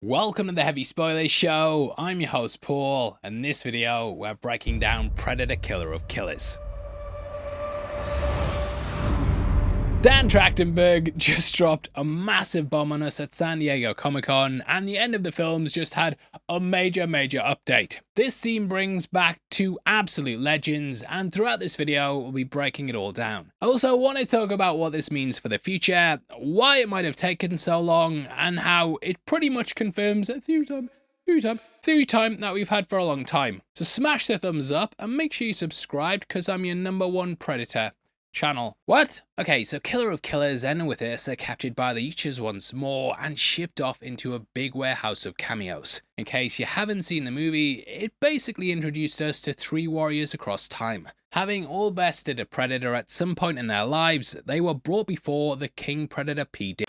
Welcome to the Heavy Spoilers Show. I'm your host Paul, and in this video we're breaking down Predator Killer of Killers. Dan Trachtenberg just dropped a massive bomb on us at San Diego Comic-Con, and the end of the films just had a major update. This scene brings back two absolute legends, and throughout this video we'll be breaking it all down. I also want to talk about what this means for the future, why it might have taken so long, and how it pretty much confirms a theory time that we've had for a long time. So smash the thumbs up and make sure you subscribe, because I'm your #1 Predator channel. What? Okay, so Killer of Killers ended with Ursa captured by the Leeches once more and shipped off into a big warehouse of cameos. In case you haven't seen the movie, it basically introduced us to three warriors across time. Having all bested a predator at some point in their lives, they were brought before the King Predator PD.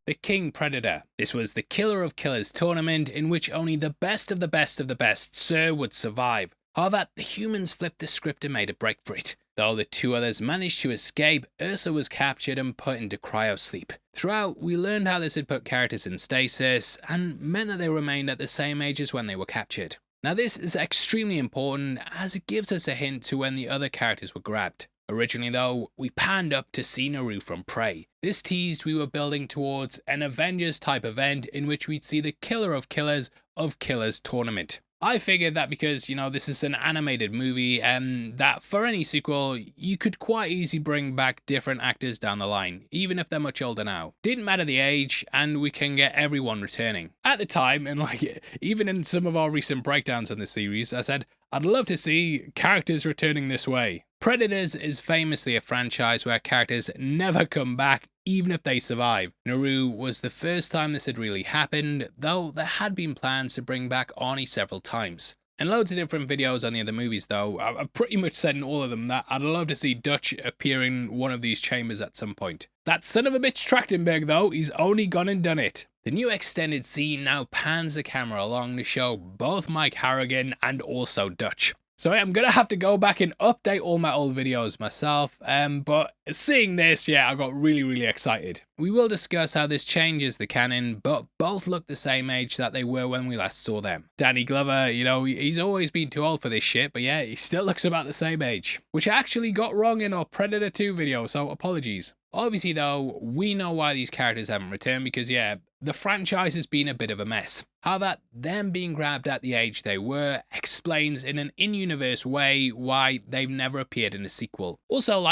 The King Predator. This was the Killer of Killers tournament in which only the best of the best of the best, sir, would survive. However, the humans flipped the script and made a break for it. Though the two others managed to escape, Ursa was captured and put into cryosleep. Throughout, we learned how this had put characters in stasis and meant that they remained at the same age as when they were captured. Now this is extremely important as it gives us a hint to when the other characters were grabbed. Originally though, we panned up to see Naru from Prey. This teased we were building towards an Avengers type event in which we'd see the Killer of Killers tournament. I figured that because, this is an animated movie and that for any sequel, you could quite easily bring back different actors down the line, even if they're much older now. Didn't matter the age, and we can get everyone returning. At the time, and even in some of our recent breakdowns on the series, I said, I'd love to see characters returning this way. Predators is famously a franchise where characters never come back, even if they survive. Naru was the first time this had really happened, though there had been plans to bring back Arnie several times. In loads of different videos on the other movies though, I've pretty much said in all of them that I'd love to see Dutch appear in one of these chambers at some point. That son of a bitch Trachtenberg though, he's only gone and done it. The new extended scene now pans the camera along to show both Mike Harrigan and also Dutch. So I'm going to have to go back and update all my old videos myself, but seeing this, I got really excited. We will discuss how this changes the canon, but both look the same age that they were when we last saw them. Danny Glover, he's always been too old for this shit, but he still looks about the same age. Which I actually got wrong in our Predator 2 video, so apologies. Obviously though, we know why these characters haven't returned because the franchise has been a bit of a mess. However, them being grabbed at the age they were explains in an in-universe way why they've never appeared in a sequel. Also,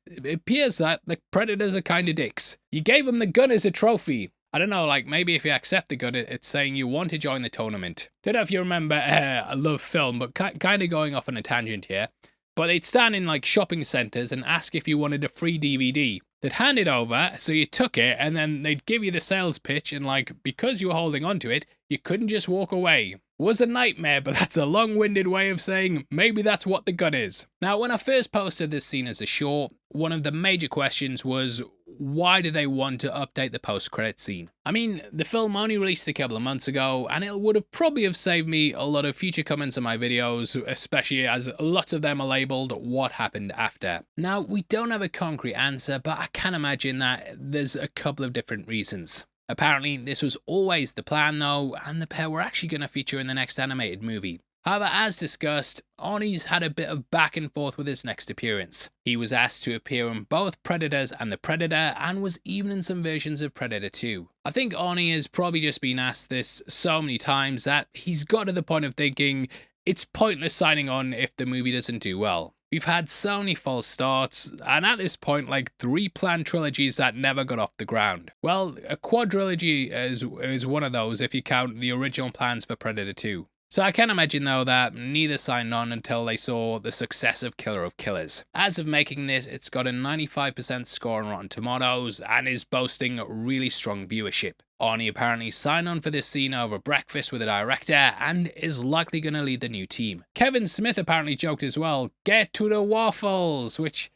it appears that the Predators are kind of dicks. You gave them the gun as a trophy. I don't know, maybe if you accept the gun, it's saying you want to join the tournament. Don't know if you remember I Love Film, but kind of going off on a tangent here. But they'd stand in shopping centres and ask if you wanted a free DVD. They'd hand it over, so you took it, and then they'd give you the sales pitch, and because you were holding on to it, you couldn't just walk away. Was a nightmare, but that's a long-winded way of saying maybe that's what the gun is. Now, when I first posted this scene as a short, one of the major questions was, why do they want to update the post-credit scene? I mean, the film only released a couple of months ago, and it would have probably saved me a lot of future comments on my videos, especially as lots of them are labelled what happened after. Now, we don't have a concrete answer, but I can imagine that there's a couple of different reasons. Apparently, this was always the plan though, and the pair were actually going to feature in the next animated movie. However, as discussed, Arnie's had a bit of back and forth with his next appearance. He was asked to appear in both Predators and the Predator, and was even in some versions of Predator 2. I think Arnie has probably just been asked this so many times that he's got to the point of thinking it's pointless signing on if the movie doesn't do well. We've had so many false starts, and at this point, 3 planned trilogies that never got off the ground. Well, a quadrilogy is one of those if you count the original plans for Predator 2. So I can imagine though that neither signed on until they saw the success of Killer of Killers. As of making this, it's got a 95% score on Rotten Tomatoes and is boasting really strong viewership. Arnie apparently signed on for this scene over breakfast with the director and is likely going to lead the new team. Kevin Smith apparently joked as well, "Get to the waffles," which,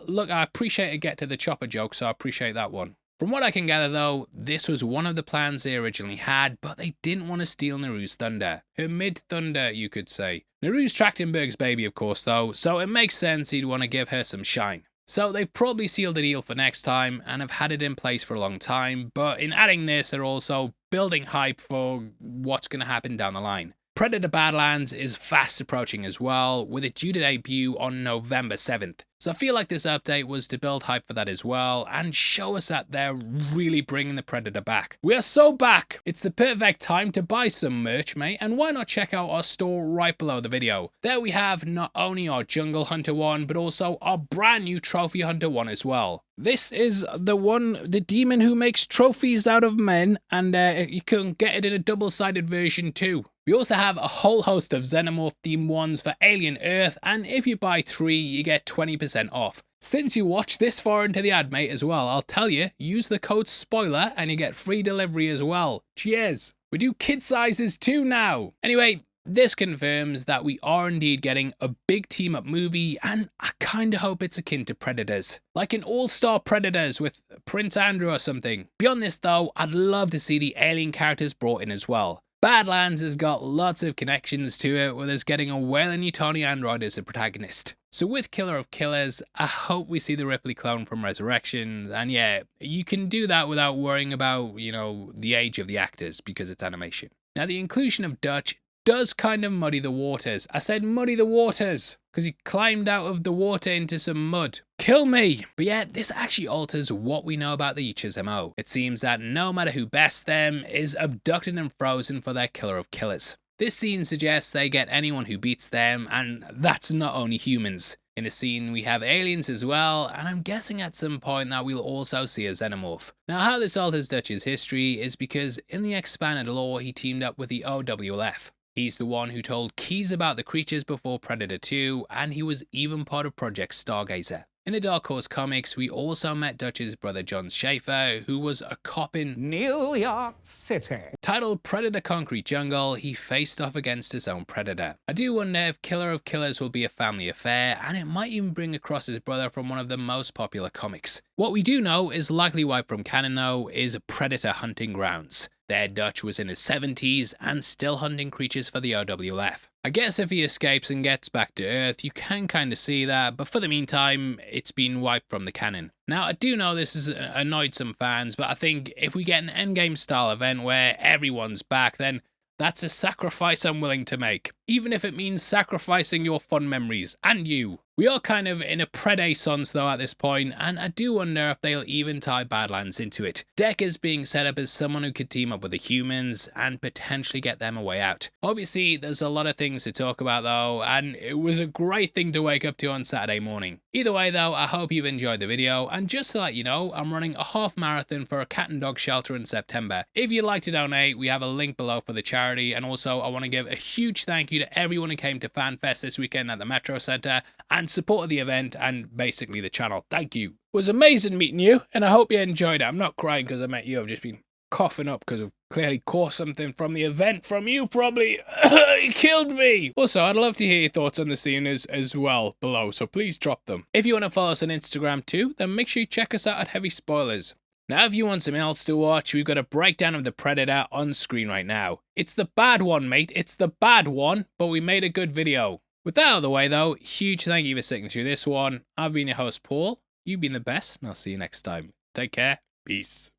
look, I appreciate a get to the chopper joke, so I appreciate that one. From what I can gather though, this was one of the plans they originally had, but they didn't want to steal Naru's thunder. Her mid-thunder, you could say. Naru's Trachtenberg's baby of course though, so it makes sense he'd want to give her some shine. So they've probably sealed the deal for next time and have had it in place for a long time, but in adding this they're also building hype for what's going to happen down the line. Predator Badlands is fast approaching as well, with it due to debut on November 7th. So I feel like this update was to build hype for that as well, and show us that they're really bringing the Predator back. We are so back! It's the perfect time to buy some merch, mate, and why not check out our store right below the video. There we have not only our Jungle Hunter one, but also our brand new Trophy Hunter one as well. This is the demon who makes trophies out of men, and you can get it in a double-sided version too. We also have a whole host of Xenomorph themed ones for Alien Earth, and if you buy 3, you get 20% off. Since you watched this far into the ad, mate, as well, I'll tell you, use the code SPOILER and you get free delivery as well. Cheers! We do kid sizes too now! Anyway, this confirms that we are indeed getting a big team up movie, and I kinda hope it's akin to Predators. Like an all-star Predators with Prince Andrew or something. Beyond this though, I'd love to see the alien characters brought in as well. Badlands has got lots of connections to it, with us getting a Weyland-Yutani android as a protagonist. So with Killer of Killers, I hope we see the Ripley clone from Resurrection, and yeah, you can do that without worrying about, the age of the actors, because it's animation. Now the inclusion of Dutch does kind of muddy the waters. I said muddy the waters, because he climbed out of the water into some mud. Kill me! But yeah, this actually alters what we know about the Yeechers MO. It seems that no matter who bests them, is abducted and frozen for their Killer of Killers. This scene suggests they get anyone who beats them, and that's not only humans. In the scene we have aliens as well, and I'm guessing at some point that we'll also see a Xenomorph. Now how this alters Dutch's history is because in the expanded lore he teamed up with the OWLF. He's the one who told Keys about the creatures before Predator 2, and he was even part of Project Stargazer. In the Dark Horse comics, we also met Dutch's brother John Schaefer, who was a cop in New York City. Titled Predator Concrete Jungle, he faced off against his own Predator. I do wonder if Killer of Killers will be a family affair, and it might even bring across his brother from one of the most popular comics. What we do know is likely wiped from canon though, is Predator Hunting Grounds. There Dutch was in his 70s and still hunting creatures for the OWF. I guess if he escapes and gets back to Earth, you can kinda see that, but for the meantime, it's been wiped from the canon. Now, I do know this has annoyed some fans, but I think if we get an endgame style event where everyone's back, then that's a sacrifice I'm willing to make. Even if it means sacrificing your fun memories, and you. We are kind of in a Predaissance though at this point, and I do wonder if they'll even tie Badlands into it. Deck is being set up as someone who could team up with the humans and potentially get them a way out. Obviously, there's a lot of things to talk about though, and it was a great thing to wake up to on Saturday morning. Either way though, I hope you've enjoyed the video, and just to let you know, I'm running a half marathon for a cat and dog shelter in September. If you'd like to donate, we have a link below for the charity, and also I want to give a huge thank you to everyone who came to FanFest this weekend at the Metro Centre and supported the event and basically the channel. Thank you. It was amazing meeting you, and I hope you enjoyed it. I'm not crying because I met you. I've just been coughing up because I've clearly caught something from the event from you probably. It killed me. Also, I'd love to hear your thoughts on the scene as well below, so please drop them. If you want to follow us on Instagram too, then make sure you check us out at Heavy Spoilers. Now if you want something else to watch, we've got a breakdown of the Predator on screen right now. It's the bad one, mate. It's the bad one, but we made a good video. With that out of the way though, huge thank you for sticking through this one. I've been your host Paul, you've been the best, and I'll see you next time. Take care, peace.